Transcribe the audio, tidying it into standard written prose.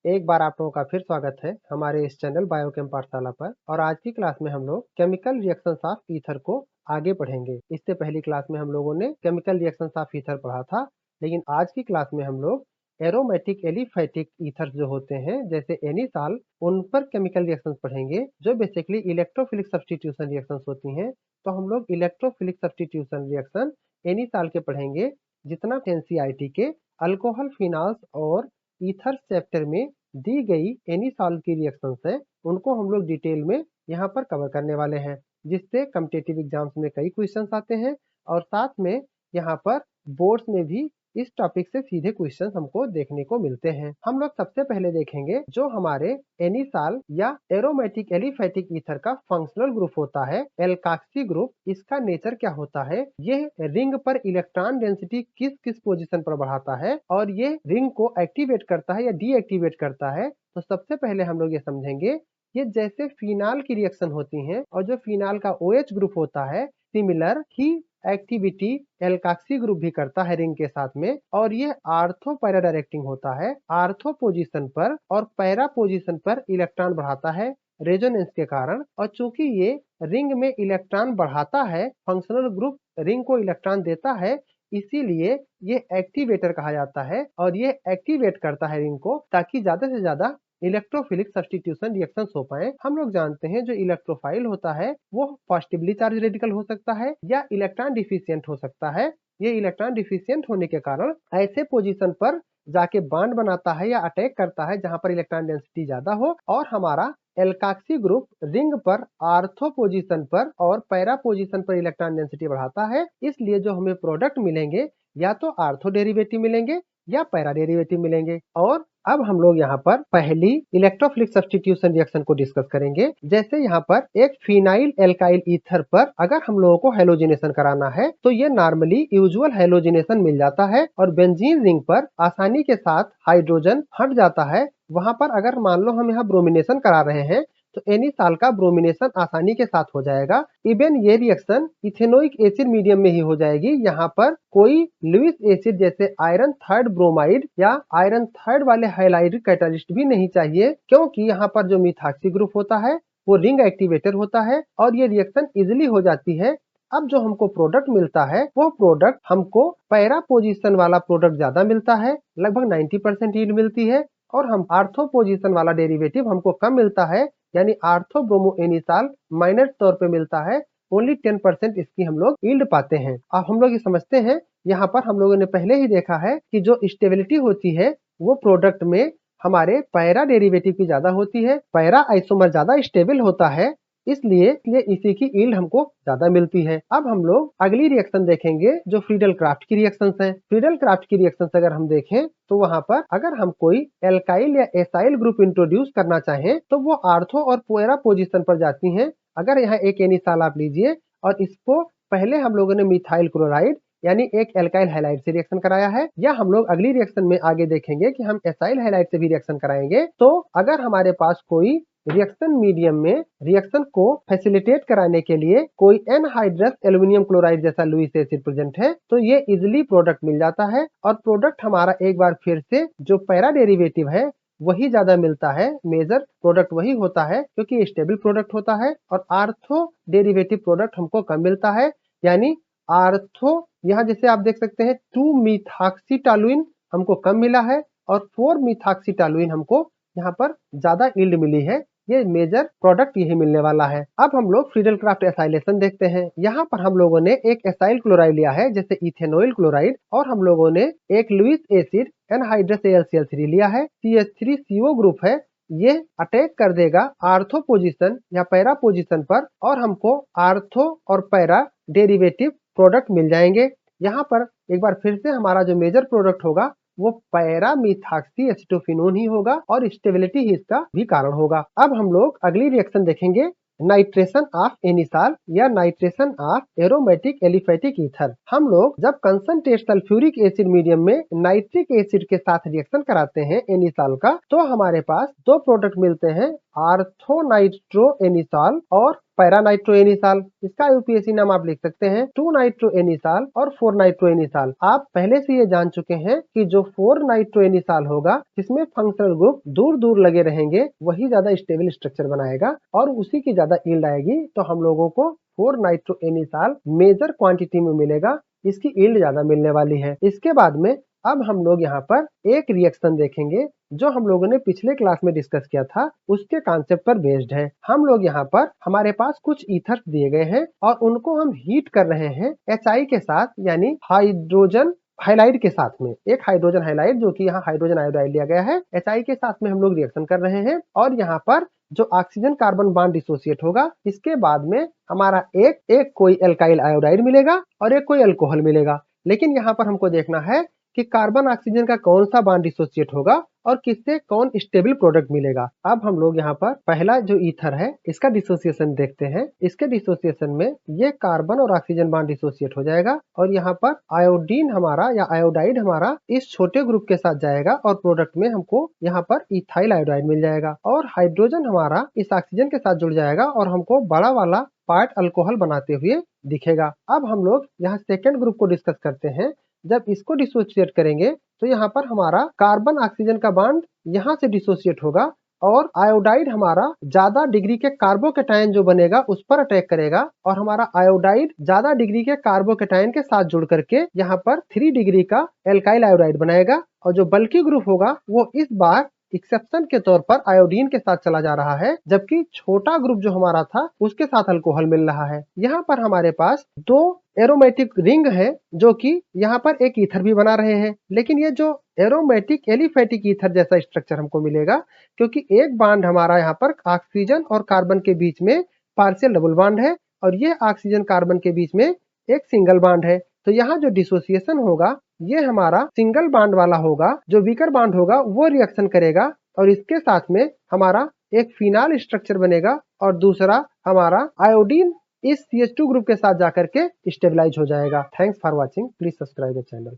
एक बार आप लोगों का फिर स्वागत है हमारे इस चैनल बायोकेम पाठशाला पर। और आज की क्लास में हम लोग केमिकल रिएक्शंस ऑफ ईथर को आगे पढ़ेंगे। इससे पहली क्लास में हम लोगों ने केमिकल रिएक्शंस ऑफ ईथर पढ़ा था, लेकिन आज की क्लास में हम लोग एरोमेटिक एलिफैटिक ईथर जो होते हैं जैसे एनिसॉल, उन पर केमिकल रिएक्शंस पढ़ेंगे जो बेसिकली इलेक्ट्रोफिलिक सब्स्टिट्यूशन रिएक्शंस होती हैं। तो हम लोग इलेक्ट्रोफिलिक सब्स्टिट्यूशन रिएक्शन एनिसॉल के पढ़ेंगे, जितना एनसीईआरटी के अल्कोहल, फिनॉल्स और ईथर चैप्टर में दी गई एनिसॉल की रिएक्शंस है, उनको हम लोग डिटेल में यहाँ पर कवर करने वाले हैं, जिससे कॉम्पिटिटिव एग्जाम्स में कई क्वेश्चंस आते हैं और साथ में यहाँ पर बोर्ड्स में भी इस टॉपिक से सीधे क्वेश्चंस हमको देखने को मिलते हैं। हम लोग सबसे पहले देखेंगे जो हमारे एनिसॉल या एरोमेटिक एलिफैटिक ईथर का फंक्शनल ग्रुप होता है, एल्काक्सी ग्रुप। इसका नेचर क्या होता है, ये रिंग पर इलेक्ट्रॉन डेंसिटी किस किस पोजीशन पर बढ़ाता है और ये रिंग को एक्टिवेट करता है या डीएक्टिवेट करता है। तो सबसे पहले हम लोग ये समझेंगे, ये जैसे फिनाल की रिएक्शन होती हैं और जो फिनाल का OH ग्रुप होता है, सिमिलर ही एक्टिविटी एल्काक्सी ग्रुप भी करता है रिंग के साथ में, और ये आर्थो पैरा डायरेक्टिंग होता है। आर्थो पोजीशन पर और पैरा पोजीशन पर इलेक्ट्रॉन बढ़ाता है रेजोनेंस के कारण, और चूंकि ये रिंग में इलेक्ट्रॉन बढ़ाता है, फंक्शनल ग्रुप रिंग को इलेक्ट्रॉन देता है, इसीलिए ये एक्टिवेटर कहा जाता है और ये एक्टिवेट करता है रिंग को, ताकि ज्यादा से ज्यादा इलेक्ट्रोफिलिक सब्स्टिट्यूशन रिएक्शंस हो पाए। हम लोग जानते हैं जो इलेक्ट्रोफाइल होता है वो पॉजिटिवली चार्ज रेडिकल हो सकता है या इलेक्ट्रॉन डिफिशियंट हो सकता है। ये इलेक्ट्रॉन डिफिशियंट होने के कारण ऐसे पोजीशन पर जाके बॉन्ड बनाता है या अटैक करता है जहां पर इलेक्ट्रॉन डेंसिटी ज्यादा हो, और हमारा एल्काक्सी ग्रुप रिंग पर आर्थो पोजीशन पर और पैरा पोजीशन पर इलेक्ट्रॉन डेंसिटी बढ़ाता है। इसलिए जो हमें प्रोडक्ट मिलेंगे या तो आर्थो डेरिवेटिव मिलेंगे या पैरा डेरिवेटिव मिलेंगे। और अब हम लोग यहाँ पर पहली इलेक्ट्रोफिलिक सब्स्टिट्यूशन रिएक्शन को डिस्कस करेंगे। जैसे यहाँ पर एक फिनाइल एल्काइल ईथर पर अगर हम लोगों को हेलोजिनेशन कराना है तो ये नॉर्मली यूजुअल हेलोजिनेशन मिल जाता है और बेंजीन रिंग पर आसानी के साथ हाइड्रोजन हट जाता है। वहां पर अगर मान लो हम यहाँ ब्रोमिनेशन करा रहे हैं तो एनिसॉल का ब्रोमिनेशन आसानी के साथ हो जाएगा। इवन ये रिएक्शन इथेनोइक एसिड मीडियम में ही हो जाएगी। यहाँ पर कोई लुईस एसिड जैसे आयरन थर्ड ब्रोमाइड या आयरन थर्ड वाले हाइलाइड कैटालिस्ट भी नहीं चाहिए, क्योंकि यहाँ पर जो मिथाक्सी ग्रुप होता है वो रिंग एक्टिवेटर होता है और ये रिएक्शन इजिली हो जाती है। अब जो हमको प्रोडक्ट मिलता है वो प्रोडक्ट हमको पैरा पोजीशन वाला प्रोडक्ट ज्यादा मिलता है, लगभग 90% ईल्ड मिलती है, और हम आर्थो पोजीशन वाला डेरिवेटिव हमको कम मिलता है, यानी आर्थो ब्रोमो एनिसॉल माइनर तौर पे मिलता है। ओनली 10% इसकी हम लोग ईल्ड पाते हैं। अब हम लोग ये समझते हैं, यहाँ पर हम लोगों ने पहले ही देखा है कि जो स्टेबिलिटी होती है वो प्रोडक्ट में हमारे पैरा डेरिवेटिव की ज्यादा होती है। पैरा आइसोमर ज्यादा स्टेबल होता है, इसलिए ये इसी की ईल्ड हमको ज्यादा मिलती है। अब हम लोग अगली रिएक्शन देखेंगे जो फ्रीडल क्राफ्ट की रिएक्शंस हैं। फ्रीडल क्राफ्ट की रिएक्शंस अगर हम देखें तो वहां पर अगर हम कोई एल्काइल या एसाइल ग्रुप इंट्रोड्यूस करना चाहें तो वो आर्थो और पैरा पोजीशन पर जाती हैं। अगर यहाँ एक एनिसॉल आप लीजिए और इसको पहले हम लोगों ने मिथाइल क्लोराइड यानी एक एल्काइल हैलाइड से रिएक्शन कराया है, या हम लोग अगली रिएक्शन में आगे देखेंगे कि हम एसाइल हैलाइड से भी रिएक्शन कराएंगे। तो अगर हमारे पास कोई रिएक्शन मीडियम में रिएक्शन को फैसिलिटेट कराने के लिए कोई एनहाइड्रस एल्युमिनियम क्लोराइड जैसा लुईस एसिड प्रेजेंट है तो ये इजिली प्रोडक्ट मिल जाता है, और प्रोडक्ट हमारा एक बार फिर से जो पैरा डेरिवेटिव है वही ज्यादा मिलता है। मेजर प्रोडक्ट वही होता है क्योंकि स्टेबल प्रोडक्ट होता है, और आर्थो डेरिवेटिव प्रोडक्ट हमको कम मिलता है। यानी आर्थो यहाँ जैसे आप देख सकते हैं 2 मिथाक्सीटालुइन हमको कम मिला है और 4 मिथाक्सीटालुइन हमको यहाँ पर ज्यादा ईल्ड मिली है। ये मेजर प्रोडक्ट यही मिलने वाला है। अब हम लोग फ्रीडल क्राफ्ट एसाइलेशन देखते हैं। यहाँ पर हम लोगों ने एक एसाइल क्लोराइड लिया है जैसे इथेनॉइल क्लोराइड, और हम लोगों ने एक लुईस एसिड एनहाइड्रस AlCl3 लिया है। CH3CO ग्रुप है, ये अटैक कर देगा आर्थो पोजीशन या पैरा पोजीशन पर, और हमको आर्थो और पैरा डेरिवेटिव प्रोडक्ट मिल जाएंगे। यहाँ पर एक बार फिर से हमारा जो मेजर प्रोडक्ट होगा वो पैरा मिथाक्सी एसिटोफिनोन ही होगा, और स्टेबिलिटी ही इसका भी कारण होगा। अब हम लोग अगली रिएक्शन देखेंगे, नाइट्रेशन ऑफ एनिसॉल या nitration of aromatic aliphatic ether. हम लोग जब कंसंट्रेट सल्फ्यूरिक एसिड मीडियम में नाइट्रिक एसिड के साथ रिएक्शन कराते हैं एनिसॉल का, तो हमारे पास दो प्रोडक्ट मिलते हैं, आर्थो नाइट्रो एनिसॉल और पैरा नाइट्रोएनिसाल, इसका यूपीएससी नाम आप लिख सकते हैं 2 नाइट्रोएनिसाल और 4 नाइट्रोएनिसाल। आप पहले से ये जान चुके हैं कि जो 4 नाइट्रोएनिसाल होगा जिसमें फंक्शनल ग्रुप दूर दूर लगे रहेंगे वही ज्यादा स्टेबल स्ट्रक्चर बनाएगा और उसी की ज्यादा यील्ड आएगी, तो हम लोगों को 4 नाइट्रोएनिसाल मेजर क्वांटिटी में मिलेगा, इसकी यील्ड ज्यादा मिलने वाली है। इसके बाद में अब हम लोग यहाँ पर एक रिएक्शन देखेंगे जो हम लोगों ने पिछले क्लास में डिस्कस किया था, उसके कॉन्सेप्ट पर बेस्ड है। हम लोग यहाँ पर हमारे पास कुछ ईथर्स दिए गए हैं और उनको हम हीट कर रहे हैं HI के साथ, यानी हाइड्रोजन हाइलाइड के साथ में। एक हाइड्रोजन हाइलाइड जो कि यहाँ हाइड्रोजन आयोडाइड लिया गया है, HI के साथ में हम लोग रिएक्शन कर रहे हैं और यहाँ पर जो ऑक्सीजन कार्बन बॉन्ड डिसोसिएट होगा, इसके बाद में हमारा एक कोई एल्काइल आयोडाइड मिलेगा और एक कोई अल्कोहल मिलेगा। लेकिन यहाँ पर हमको देखना है कि कार्बन ऑक्सीजन का कौन सा बॉन्ड डिसोसिएट होगा और किससे कौन स्टेबल प्रोडक्ट मिलेगा। अब हम लोग यहाँ पर पहला जो ईथर है इसका डिसोसिएशन देखते हैं। इसके डिसोसिएशन में ये कार्बन और ऑक्सीजन बॉन्ड डिसोसिएट हो जाएगा और यहाँ पर आयोडीन हमारा या आयोडाइड हमारा इस छोटे ग्रुप के साथ जाएगा और प्रोडक्ट में हमको यहाँ पर इथाइल आयोडाइड मिल जाएगा और हाइड्रोजन हमारा इस ऑक्सीजन के साथ जुड़ जाएगा और हमको बड़ा वाला पार्ट अल्कोहल बनाते हुए दिखेगा। अब हम लोग यहाँ सेकेंड ग्रुप को डिस्कस करते हैं। जब इसको डिसोसिएट करेंगे तो यहाँ पर हमारा कार्बन ऑक्सीजन का बॉन्ड यहाँ से डिसोसिएट होगा और आयोडाइड हमारा ज्यादा डिग्री के कार्बोकेटायन जो बनेगा उस पर अटैक करेगा और हमारा आयोडाइड ज्यादा डिग्री के कार्बोकेटायन के साथ जुड़ करके यहाँ पर 3 डिग्री का एल्काइल आयोडाइड बनाएगा और जो बल्की ग्रुप होगा वो इस बार एक्सेप्शन के तौर पर आयोडीन के साथ चला जा रहा है, जबकि छोटा ग्रुप जो हमारा था उसके साथ अल्कोहल मिल रहा है। यहाँ पर हमारे पास 2 एरोमेटिक रिंग है जो कि यहाँ पर एक ईथर भी बना रहे हैं, लेकिन ये जो एरोमेटिक एलिफेटिक ईथर जैसा स्ट्रक्चर हमको मिलेगा क्योंकि एक बॉन्ड हमारा यहाँ पर ऑक्सीजन और कार्बन के बीच में पार्शियल डबल बॉन्ड है और ये ऑक्सीजन कार्बन के बीच में एक सिंगल बॉन्ड है। तो यहाँ जो डिसोसिएशन होगा ये हमारा सिंगल बॉन्ड वाला होगा, जो वीकर बॉन्ड होगा वो रिएक्शन करेगा और इसके साथ में हमारा एक फिनाल स्ट्रक्चर बनेगा और दूसरा हमारा आयोडीन इस CH2 ग्रुप के साथ जाकर के स्टेबलाइज हो जाएगा। Thanks for watching, please subscribe the channel.